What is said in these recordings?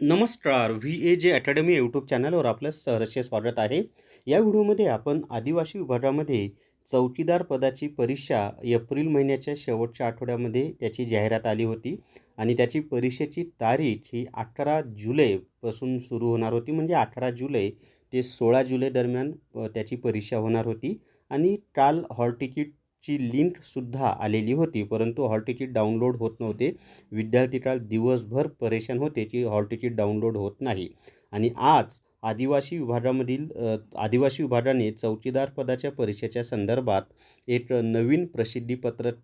नमस्कार. VAJ academy YouTube चॅनलवर आपलं सहर्ष स्वागत आहे. या व्हिडिओमध्ये आपण आदिवासी विभागामध्ये चौकीदार पदाची परीक्षा एप्रिल महिन्याच्या शेवटच्या आठवड्यामध्ये त्याची जाहिरात आली होती आणि त्याची परीक्षेची तारीख ही 18 जुलैपासून सुरू होणार होती. म्हणजे 18 जुलै ते 16 जुलै दरम्यान त्याची परीक्षा होणार होती आणि काल हॉल तिकीटची लिंकसुद्धा आलेली होती, परंतु हॉल तिकीट डाउनलोड होत नव्हते. विद्यार्थी काल दिवसभर परेशान होते की हॉल तिकीट डाउनलोड होत नाही. आणि आज आदिवासी विभागाने चौकीदार पदाच्या परीक्षेच्या संदर्भात एक नवीन प्रसिद्धीपत्रक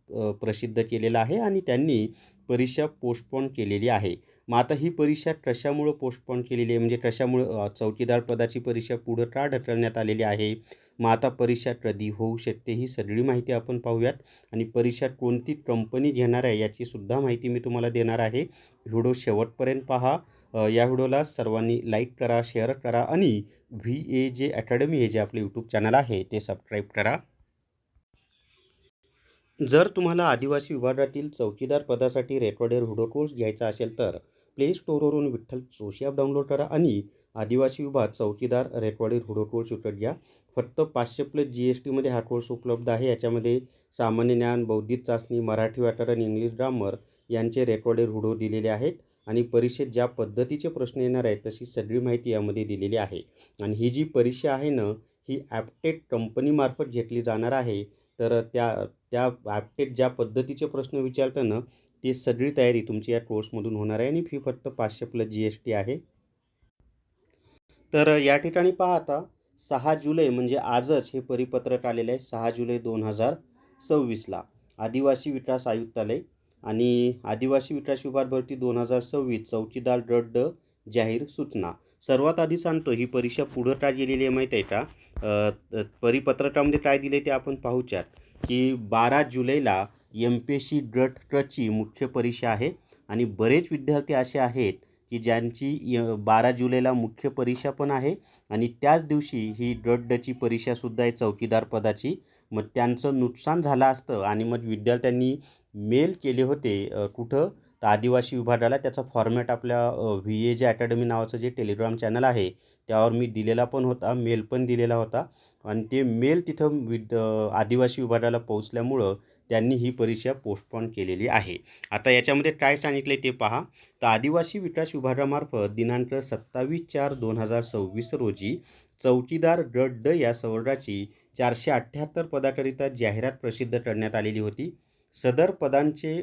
प्रसिद्ध केलेलं आहे आणि त्यांनी परीक्षा पोस्टपोन केलेली आहे. मग आता ही परीक्षा कशामुळं पोस्टपोन केलेली आहे, म्हणजे कशामुळं चौकीदार पदाची परीक्षा पुढं का ढकलण्यात आलेली आहे. मग आता परीक्षा कधी होऊ शकते ही सगळी माहिती आपण पाहूयात आणि परीक्षा कोणती कंपनी घेणार आहे याची सुद्धा माहिती मी तुम्हाला देणार आहे. व्हिडिओ शेवटपर्यंत पहा. या व्हिडिओला सर्वांनी लाईक करा, शेअर करा आणि VAJ अकॅडमी हे जे आपले यूट्यूब चॅनल आहे ते सबस्क्राईब करा. जर तुम्हाला आदिवासी विभागातील चौकीदार पदासाठी रेकॉर्डेड व्हिडिओ कोर्स घ्यायचा असेल तर प्ले स्टोअरवरून विठ्ठल जोशी ॲप डाउनलोड करा आणि आदिवासी विभाग चौकीदार रेकॉर्डेड व्हिडिओ कोर्स विकत घ्या. फक्त 500+ GSTमध्ये हा कोर्स उपलब्ध आहे. याच्यामध्ये सामान्य ज्ञान, बौद्धिक चाचणी, मराठी व्याकरण, इंग्लिश ग्रामर यांचे रेकॉर्डेड व्हिडिओ दिलेले आहेत आणि परीक्षेत ज्या पद्धतीचे प्रश्न येणार आहेत तशी सगळी माहिती यामध्ये दिलेली आहे. आणि ही जी परीक्षा आहे ना, ही ॲप्टेक कंपनीमार्फत घेतली जाणार आहे. तर त्या त्या ॲप्टेक ज्या पद्धतीचे प्रश्न विचारतं ना, ते सगळी तयारी तुमची या कोर्समधून होणार आहे आणि फी फक्त 500+ GST आहे. तर या ठिकाणी पहा आता 6 जुलै म्हणजे आजच हे परिपत्रक आलेलं आहे. 6 जुलै 2026ला आदिवासी विकास आयुक्तालय आणि आदिवासी विकास विभाग भरती 2026 चौकीदार गट जाहीर सूचना. सर्वात आधी सांगतो ही परीक्षा पुढं का गेलेली आहे माहीत आहे का. परिपत्रकामध्ये काय दिले ते आपण पाहूच्यात की 12 जुलैला MPSC गट क ची मुख्य परीक्षा आहे आणि बरेच विद्यार्थी असे आहेत की ज्यांची 12 जुलैला मुख्य परीक्षा पण आहे आणि त्याच दिवशी ही गट ड ची परीक्षासुद्धा आहे चौकीदार पदाची. मग त्यांचं नुकसान झालं असतं आणि मग विद्यार्थ्यांनी मेल केले होते कुठं तर आदिवासी विभागाला. त्याचा फॉर्मॅट आपल्या VAJ अकॅडमी नावाचं जे टेलिग्राम चॅनल आहे त्यावर मी दिलेला पण होता, मेल पण दिलेला होता आणि ते मेल तिथं आदिवासी विभागाला पोहोचल्यामुळं त्यांनी ही परीक्षा पोस्टपोन केलेली आहे. आता याच्यामध्ये काय सांगितले ते पहा. तर आदिवासी विकास विभागामार्फत दिनांक 27/4/2026 रोजी चौकीदार गट ड या संवर्गाची 478 पदाकरिता जाहिरात प्रसिद्ध करण्यात आलेली होती. सदर पदांचे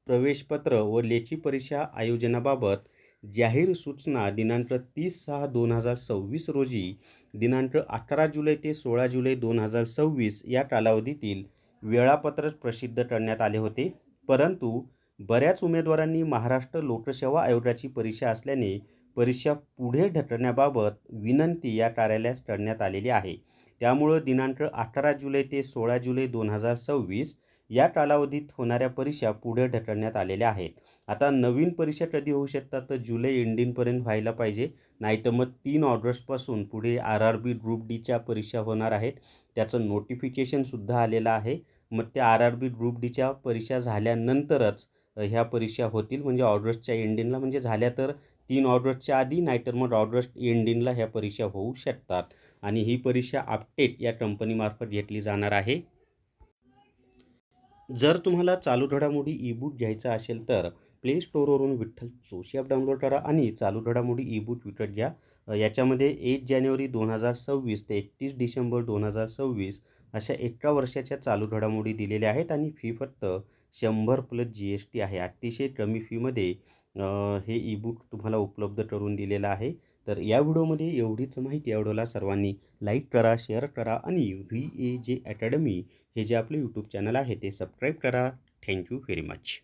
प्रवेशपत्र व लेखी परीक्षा आयोजनाबाबत जाहीर सूचना दिनांक 30/6/2026 रोजी दिनांक 18 जुलै ते 16 जुलै 2026 या कालावधीतील वेळापत्रक प्रसिद्ध करण्यात आले होते. परंतु बऱ्याच उमेदवारांनी महाराष्ट्र लोकसेवा आयोगाची परीक्षा असल्याने परीक्षा पुढे ढकलण्याबाबत विनंती या कार्यालयास करण्यात आलेली आहे. त्यामुळं दिनांक 18 जुलै ते 16 जुलै 2026 या कालावधीत होणाऱ्या परीक्षा पुढे ढकलण्यात आलेल्या आहेत. आता नवीन परीक्षा कधी होऊ शकतात तर जुलै एंडिंगपर्यंत व्हायला पाहिजे, नाहीतर मग 3 ऑगस्टपासून पुढे RRB ग्रुप डीच्या परीक्षा होणार आहेत. त्याचं नोटिफिकेशनसुद्धा आलेलं आहे. मग त्या RRB ग्रुप डीच्या परीक्षा झाल्यानंतरच ह्या परीक्षा होतील, म्हणजे ऑगस्टच्या एंडिंगला. म्हणजे झाल्या तर 3 ऑगस्टच्या आधी, नाहीतर मग ऑगस्ट एंडिंगला ह्या परीक्षा होऊ शकतात आणि ही परीक्षा ॲप्टेक या कंपनीमार्फत घेतली जाणार आहे. जर तुम्हाला चालू घडामोडी ईबुक घ्यायचा असेल तर प्ले स्टोअरवरून विठ्ठल जोशी ॲप डाउनलोड करा आणि चालू घडामोडी ईबुक विकत घ्या. याच्यामध्ये 1 जानेवारी 2026 ते 31 डिसेंबर 2026 अशा 1 वर्षाच्या चालू घडामोडी दिलेल्या आहेत आणि फी फक्त 100+ GST आहे. अतिशय कमी फीमध्ये हे ईबुक तुम्हाला उपलब्ध करून दिलेलं आहे. तर या व्हिडिओमध्ये एवढीच माहिती. या व्हिडिओला सर्वांनी लाईक करा, शेअर करा आणि VAJ अकॅडमी हे जे आपले यूट्यूब चॅनल आहे ते सबस्क्राईब करा. Thank you very much.